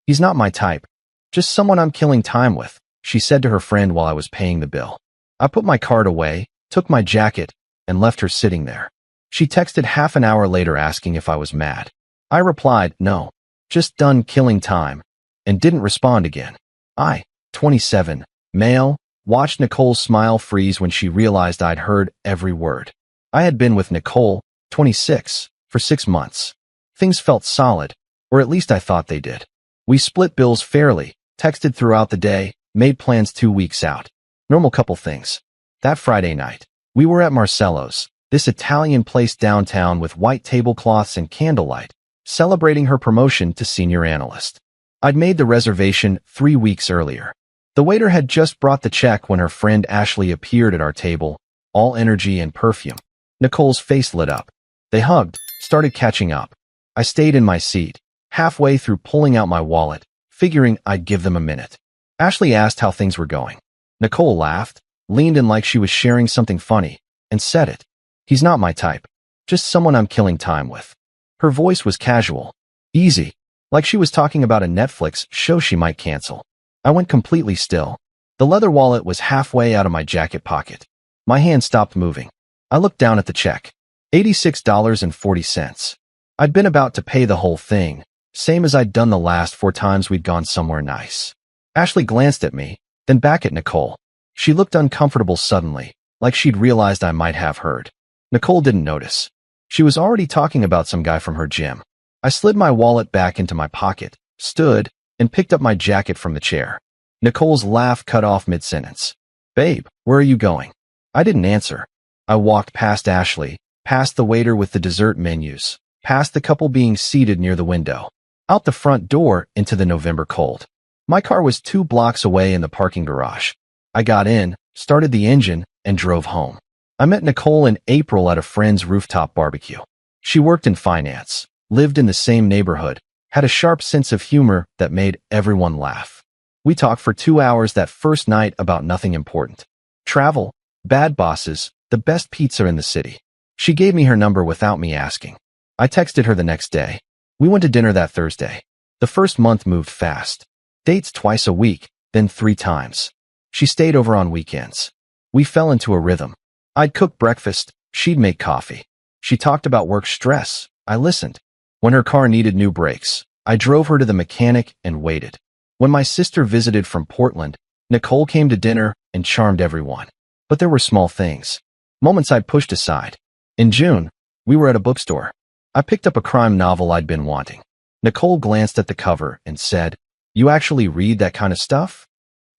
He's not my type. Just someone I'm killing time with, she said to her friend while I was paying the bill. I put my card away, took my jacket, and left her sitting there. She texted half an hour later asking if I was mad. I replied, no, just done killing time, and didn't respond again. I, 27, male, watched Nicole's smile freeze when she realized I'd heard every word. I had been with Nicole, 26, for 6 months. Things felt solid, or at least I thought they did. We split bills fairly, texted throughout the day, made plans 2 weeks out. Normal couple things. That Friday night, we were at Marcello's, this Italian place downtown with white tablecloths and candlelight, celebrating her promotion to senior analyst. I'd made the reservation 3 weeks earlier. The waiter had just brought the check when her friend Ashley appeared at our table, all energy and perfume. Nicole's face lit up. They hugged, started catching up. I stayed in my seat, halfway through pulling out my wallet, figuring I'd give them a minute. Ashley asked how things were going. Nicole laughed, leaned in like she was sharing something funny, and said it. He's not my type. Just someone I'm killing time with. Her voice was casual, easy, like she was talking about a Netflix show she might cancel. I went completely still. The leather wallet was halfway out of my jacket pocket. My hand stopped moving. I looked down at the check. $86.40. I'd been about to pay the whole thing, same as I'd done the last 4 times we'd gone somewhere nice. Ashley glanced at me, then back at Nicole. She looked uncomfortable suddenly, like she'd realized I might have heard. Nicole didn't notice. She was already talking about some guy from her gym. I slid my wallet back into my pocket, stood, and picked up my jacket from the chair. Nicole's laugh cut off mid-sentence. Babe, where are you going? I didn't answer. I walked past Ashley, past the waiter with the dessert menus, past the couple being seated near the window, out the front door into the November cold. My car was 2 blocks away in the parking garage. I got in, started the engine, and drove home. I met Nicole in April at a friend's rooftop barbecue. She worked in finance, lived in the same neighborhood, had a sharp sense of humor that made everyone laugh. We talked for 2 hours that first night about nothing important. Travel, bad bosses, the best pizza in the city. She gave me her number without me asking. I texted her the next day. We went to dinner that Thursday. The first month moved fast. Dates twice a week, then 3 times. She stayed over on weekends. We fell into a rhythm. I'd cook breakfast, she'd make coffee. She talked about work stress. I listened. When her car needed new brakes, I drove her to the mechanic and waited. When my sister visited from Portland, Nicole came to dinner and charmed everyone. But there were small things. Moments I'd pushed aside. In June, we were at a bookstore. I picked up a crime novel I'd been wanting. Nicole glanced at the cover and said, "You actually read that kind of stuff?"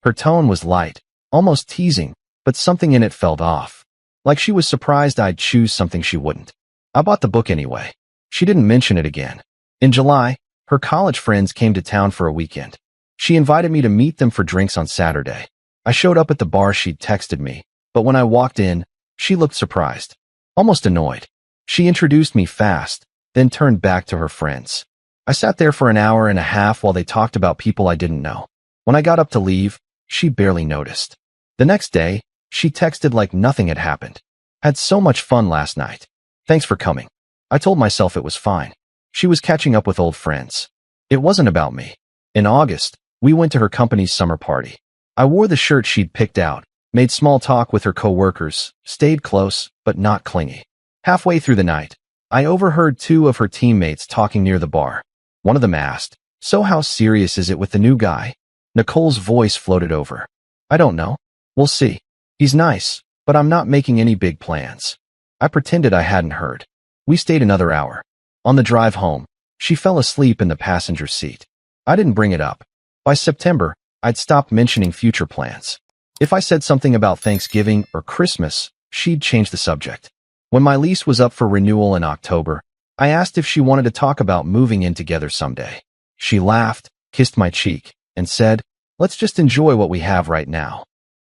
Her tone was light, almost teasing, but something in it felt off. Like she was surprised I'd choose something she wouldn't. I bought the book anyway. She didn't mention it again. In July, her college friends came to town for a weekend. She invited me to meet them for drinks on Saturday. I showed up at the bar she'd texted me, but when I walked in, she looked surprised, almost annoyed. She introduced me fast, then turned back to her friends. I sat there for an hour and a half while they talked about people I didn't know. When I got up to leave, she barely noticed. The next day, she texted like nothing had happened. Had so much fun last night. Thanks for coming. I told myself it was fine. She was catching up with old friends. It wasn't about me. In August, we went to her company's summer party. I wore the shirt she'd picked out, made small talk with her coworkers, stayed close, but not clingy. Halfway through the night, I overheard 2 of her teammates talking near the bar. One of them asked, "So how serious is it with the new guy?" Nicole's voice floated over. "I don't know. We'll see. He's nice, but I'm not making any big plans." I pretended I hadn't heard. We stayed another hour. On the drive home, she fell asleep in the passenger seat. I didn't bring it up. By September, I'd stopped mentioning future plans. If I said something about Thanksgiving or Christmas, she'd change the subject. When my lease was up for renewal in October, I asked if she wanted to talk about moving in together someday. She laughed, kissed my cheek, and said, "Let's just enjoy what we have right now."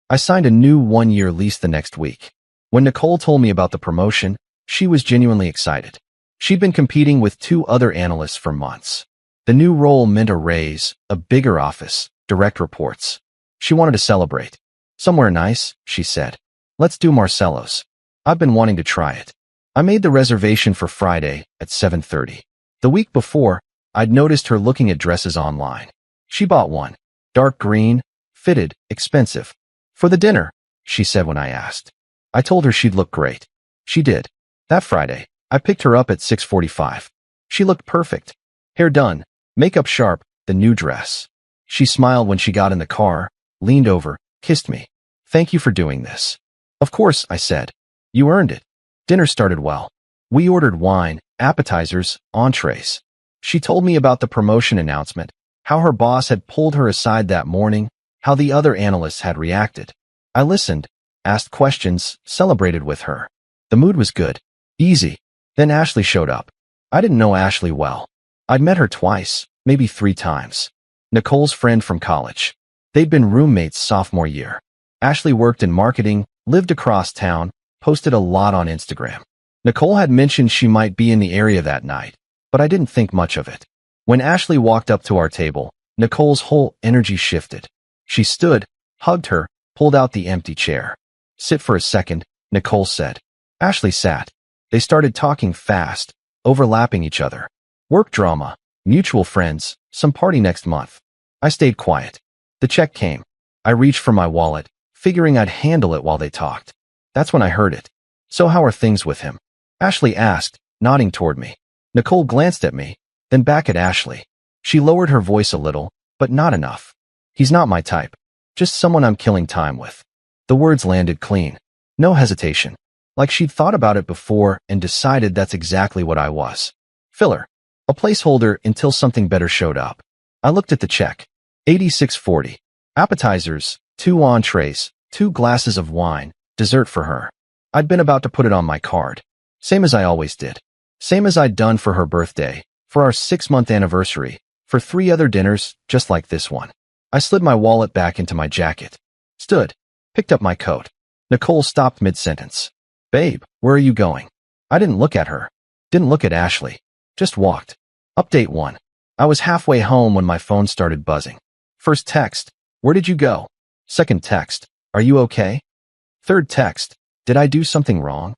I signed a new 1-year lease the next week. When Nicole told me about the promotion, she was genuinely excited. She'd been competing with 2 other analysts for months. The new role meant a raise, a bigger office, direct reports. She wanted to celebrate. "Somewhere nice," she said. "Let's do Marcello's. I've been wanting to try it." I made the reservation for Friday at 7:30. The week before, I'd noticed her looking at dresses online. She bought one. Dark green, fitted, expensive. For the dinner, she said when I asked. I told her she'd look great. She did. That Friday, I picked her up at 6:45. She looked perfect. Hair done, makeup sharp, the new dress. She smiled when she got in the car, leaned over, kissed me. Thank you for doing this. Of course, I said. You earned it. Dinner started well. We ordered wine, appetizers, entrees. She told me about the promotion announcement, how her boss had pulled her aside that morning, how the other analysts had reacted. I listened, asked questions, celebrated with her. The mood was good. Easy. Then Ashley showed up. I didn't know Ashley well. I'd met her twice, maybe 3 times. Nicole's friend from college. They'd been roommates sophomore year. Ashley worked in marketing, lived across town, posted a lot on Instagram. Nicole had mentioned she might be in the area that night, but I didn't think much of it. When Ashley walked up to our table, Nicole's whole energy shifted. She stood, hugged her, pulled out the empty chair. Sit for a second, Nicole said. Ashley sat. They started talking fast, overlapping each other. Work drama, mutual friends, some party next month. I stayed quiet. The check came. I reached for my wallet, figuring I'd handle it while they talked. That's when I heard it. So how are things with him? Ashley asked, nodding toward me. Nicole glanced at me, then back at Ashley. She lowered her voice a little, but not enough. He's not my type. Just someone I'm killing time with. The words landed clean. No hesitation. Like she'd thought about it before and decided that's exactly what I was. Filler. A placeholder until something better showed up. I looked at the check. $86.40. Appetizers, 2 entrees, 2 glasses of wine, dessert for her. I'd been about to put it on my card. Same as I always did. Same as I'd done for her birthday, for our 6-month anniversary, for 3 other dinners just like this one. I slid my wallet back into my jacket. Stood. Picked up my coat. Nicole stopped mid-sentence. Babe, where are you going? I didn't look at her. Didn't look at Ashley. Just walked. Update 1. I was halfway home when my phone started buzzing. First text. Where did you go? Second text. Are you okay? Third text. Did I do something wrong?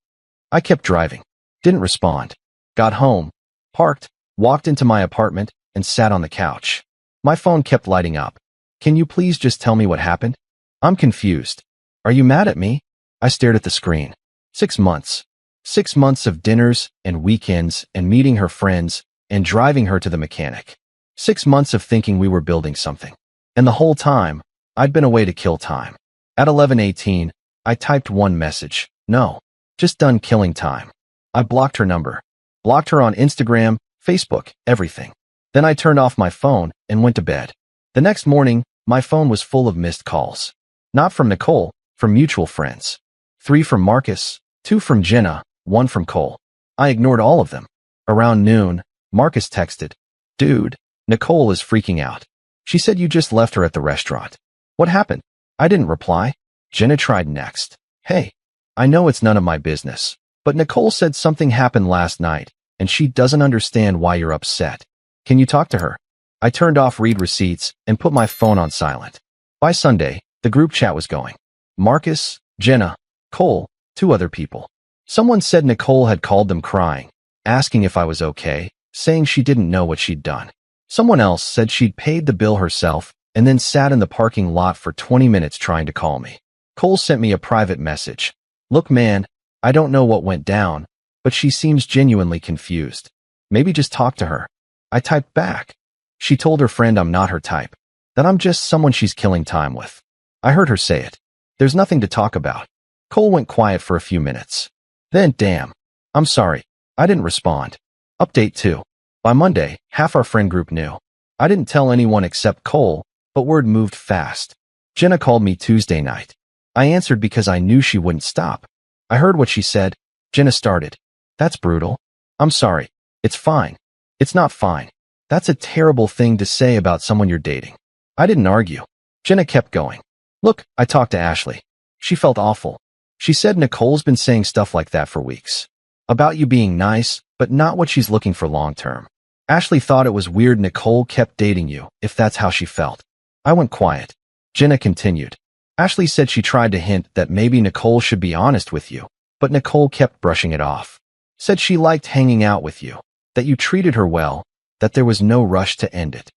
I kept driving. Didn't respond. Got home. Parked. Walked into my apartment and sat on the couch. My phone kept lighting up. Can you please just tell me what happened? I'm confused. Are you mad at me? I stared at the screen. 6 months. 6 months of dinners and weekends and meeting her friends and driving her to the mechanic. 6 months of thinking we were building something. And the whole time, I'd been away to kill time. At 11:18, I typed one message. No. Just done killing time. I blocked her number. Blocked her on Instagram, Facebook, everything. Then I turned off my phone and went to bed. The next morning, my phone was full of missed calls. Not from Nicole, from mutual friends. 3 from Marcus, 2 from Jenna, 1 from Cole. I ignored all of them. Around noon, Marcus texted, Dude, Nicole is freaking out. She said you just left her at the restaurant. What happened? I didn't reply. Jenna tried next. Hey, I know it's none of my business, but Nicole said something happened last night, and she doesn't understand why you're upset. Can you talk to her? I turned off read receipts and put my phone on silent. By Sunday, the group chat was going. Marcus, Jenna, Cole, 2 other people. Someone said Nicole had called them crying, asking if I was okay, saying she didn't know what she'd done. Someone else said she'd paid the bill herself and then sat in the parking lot for 20 minutes trying to call me. Cole sent me a private message. Look, man, I don't know what went down, but she seems genuinely confused. Maybe just talk to her. I typed back. She told her friend I'm not her type, that I'm just someone she's killing time with. I heard her say it. There's nothing to talk about. Cole went quiet for a few minutes. Then, damn. I'm sorry. I didn't respond. Update 2. By Monday, half our friend group knew. I didn't tell anyone except Cole, but word moved fast. Jenna called me Tuesday night. I answered because I knew she wouldn't stop. I heard what she said. Jenna started. That's brutal. I'm sorry. It's fine. It's not fine. That's a terrible thing to say about someone you're dating. I didn't argue. Jenna kept going. Look, I talked to Ashley. She felt awful. She said Nicole's been saying stuff like that for weeks. About you being nice, but not what she's looking for long term. Ashley thought it was weird Nicole kept dating you, if that's how she felt. I went quiet. Jenna continued. Ashley said she tried to hint that maybe Nicole should be honest with you, but Nicole kept brushing it off. Said she liked hanging out with you, that you treated her well, that there was no rush to end it.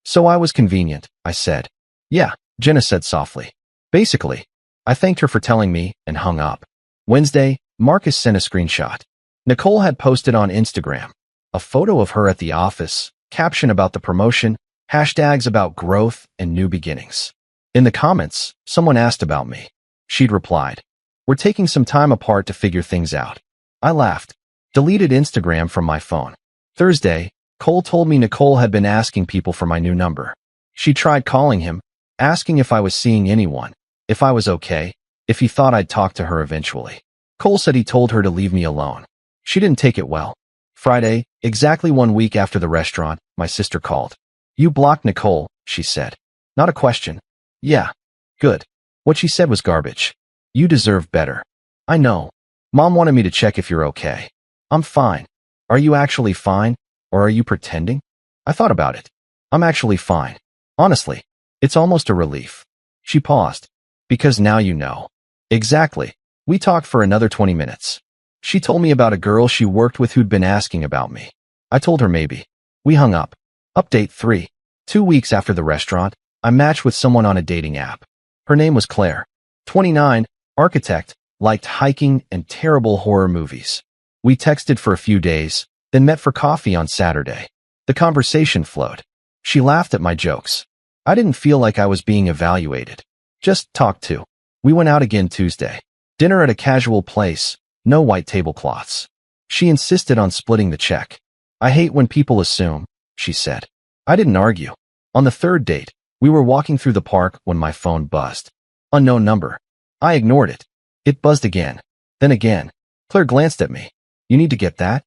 So I was convenient, I said. Yeah, Jenna said softly. Basically, I thanked her for telling me and hung up. Wednesday, Marcus sent a screenshot. Nicole had posted on Instagram a photo of her at the office, caption about the promotion, hashtags about growth and new beginnings. In the comments, someone asked about me. She'd replied, "We're taking some time apart to figure things out." I laughed, deleted Instagram from my phone. Thursday, Cole told me Nicole had been asking people for my new number. She tried calling him, asking if I was seeing anyone, if I was okay, if he thought I'd talk to her eventually. Cole said he told her to leave me alone. She didn't take it well. Friday, exactly 1 week after the restaurant, my sister called. "You blocked Nicole," she said. Not a question. Yeah. Good. What she said was garbage. "You deserve better." I know. Mom wanted me to check if you're okay. I'm fine. Are you actually fine? Or are you pretending? I thought about it. I'm actually fine. Honestly, it's almost a relief. She paused. Because now you know. Exactly. We talked for another 20 minutes. She told me about a girl she worked with who'd been asking about me. I told her maybe. We hung up. Update 3. 2 weeks after the restaurant, I matched with someone on a dating app. Her name was Claire. 29, architect, liked hiking and terrible horror movies. We texted for a few days, then met for coffee on Saturday. The conversation flowed. She laughed at my jokes. I didn't feel like I was being evaluated. Just talked to. We went out again Tuesday. Dinner at a casual place, no white tablecloths. She insisted on splitting the check. I hate when people assume, she said. I didn't argue. On the third date, we were walking through the park when my phone buzzed. Unknown number. I ignored it. It buzzed again. Then again. Claire glanced at me. "You need to get that?"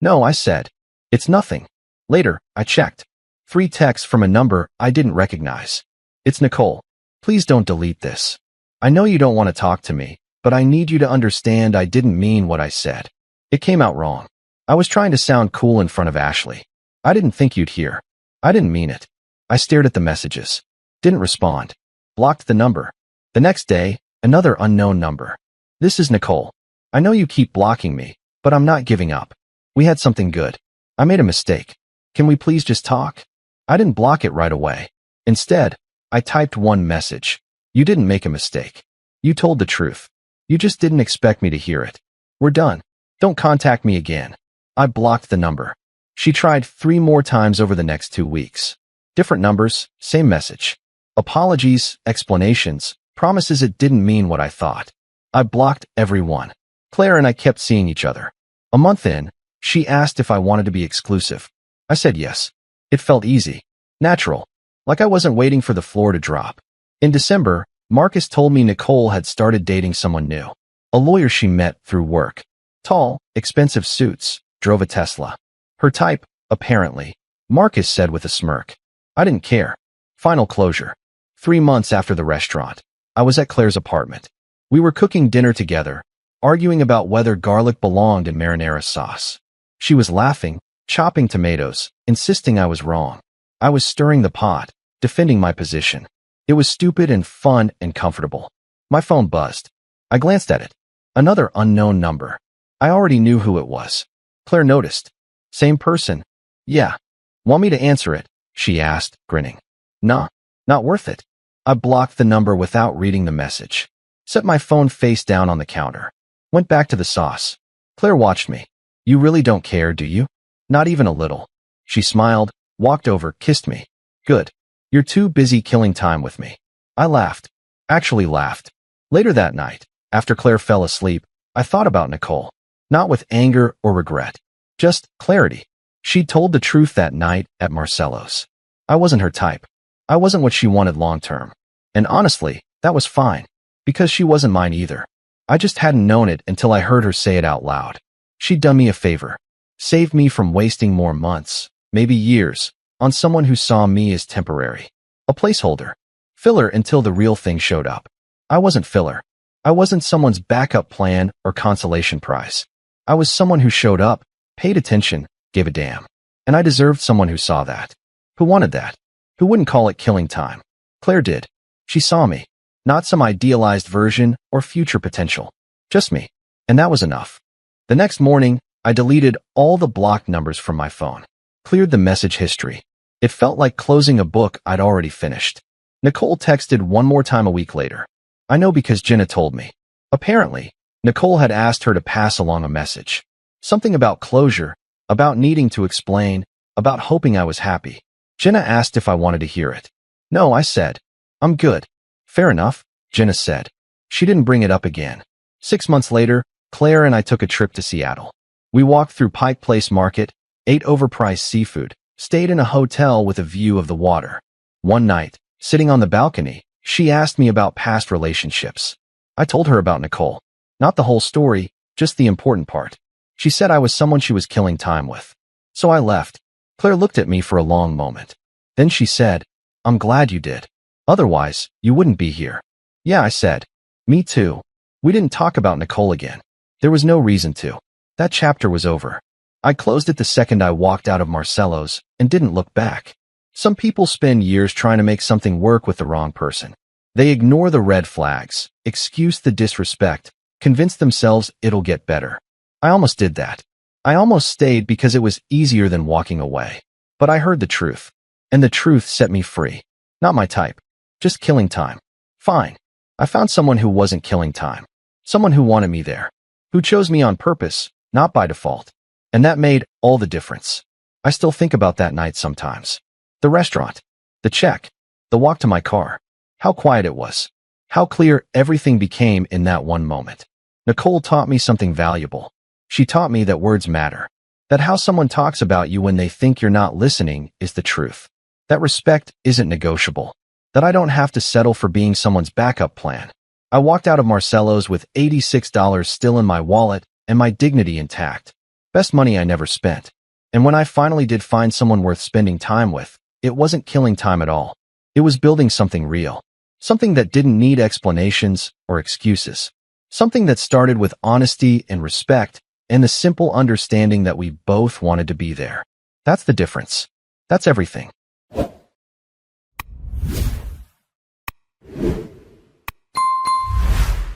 "No," I said. "It's nothing." Later, I checked. 3 texts from a number I didn't recognize. "It's Nicole. Please don't delete this. I know you don't want to talk to me, but I need you to understand I didn't mean what I said. It came out wrong. I was trying to sound cool in front of Ashley. I didn't think you'd hear. I didn't mean it." I stared at the messages. Didn't respond. Blocked the number. The next day, another unknown number. "This is Nicole. I know you keep blocking me, but I'm not giving up. We had something good. I made a mistake. Can we please just talk?" I didn't block it right away. Instead, I typed one message. "You didn't make a mistake. You told the truth. You just didn't expect me to hear it. We're done. Don't contact me again." I blocked the number. She tried 3 more times over the next 2 weeks. Different numbers, same message. Apologies, explanations, promises it didn't mean what I thought. I blocked everyone. Claire and I kept seeing each other. A month in, she asked if I wanted to be exclusive. I said yes. It felt easy, natural, like I wasn't waiting for the floor to drop. In December, Marcus told me Nicole had started dating someone new, a lawyer she met through work. Tall, expensive suits, drove a Tesla. Her type, apparently, Marcus said with a smirk. I didn't care. Final closure. 3 months after the restaurant, I was at Claire's apartment. We were cooking dinner together, arguing about whether garlic belonged in marinara sauce. She was laughing, chopping tomatoes, insisting I was wrong. I was stirring the pot, defending my position. It was stupid and fun and comfortable. My phone buzzed. I glanced at it. Another unknown number. I already knew who it was. Claire noticed. "Same person?" "Yeah." "Want me to answer it?" she asked, grinning. "Nah, not worth it." I blocked the number without reading the message. Set my phone face down on the counter. Went back to the sauce. Claire watched me. "You really don't care, do you?" "Not even a little." She smiled, walked over, kissed me. "Good. You're too busy killing time with me." I laughed. Actually laughed. Later that night, after Claire fell asleep, I thought about Nicole. Not with anger or regret. Just clarity. She'd told the truth that night at Marcello's. I wasn't her type. I wasn't what she wanted long-term. And honestly, that was fine. Because she wasn't mine either. I just hadn't known it until I heard her say it out loud. She'd done me a favor. Saved me from wasting more months, maybe years, on someone who saw me as temporary. A placeholder. Filler until the real thing showed up. I wasn't filler. I wasn't someone's backup plan or consolation prize. I was someone who showed up, paid attention, gave a damn. And I deserved someone who saw that. Who wanted that. Who wouldn't call it killing time. Claire did. She saw me. Not some idealized version or future potential. Just me. And that was enough. The next morning, I deleted all the blocked numbers from my phone. Cleared the message history. It felt like closing a book I'd already finished. Nicole texted one more time a week later. I know because Jenna told me. Apparently, Nicole had asked her to pass along a message. Something about closure, about needing to explain, about hoping I was happy. Jenna asked if I wanted to hear it. No, I said. I'm good. Fair enough, Jenna said. She didn't bring it up again. 6 months later, Claire and I took a trip to Seattle. We walked through Pike Place Market, ate overpriced seafood, stayed in a hotel with a view of the water. One night, sitting on the balcony, she asked me about past relationships. I told her about Nicole. Not the whole story, just the important part. She said I was someone she was killing time with. So I left. Claire looked at me for a long moment. Then she said, I'm glad you did. Otherwise, you wouldn't be here. Yeah, I said. Me too. We didn't talk about Nicole again. There was no reason to. That chapter was over. I closed it the second I walked out of Marcello's and didn't look back. Some people spend years trying to make something work with the wrong person. They ignore the red flags, excuse the disrespect, convince themselves it'll get better. I almost did that. I almost stayed because it was easier than walking away. But I heard the truth. And the truth set me free. Not my type. Just killing time. Fine. I found someone who wasn't killing time. Someone who wanted me there. Who chose me on purpose, not by default. And that made all the difference. I still think about that night sometimes. The restaurant. The check. The walk to my car. How quiet it was. How clear everything became in that one moment. Nicole taught me something valuable. She taught me that words matter. That how someone talks about you when they think you're not listening is the truth. That respect isn't negotiable. That I don't have to settle for being someone's backup plan. I walked out of Marcello's with $86 still in my wallet and my dignity intact. Best money I never spent. And when I finally did find someone worth spending time with, it wasn't killing time at all. It was building something real. Something that didn't need explanations or excuses. Something that started with honesty and respect and the simple understanding that we both wanted to be there. That's the difference. That's everything.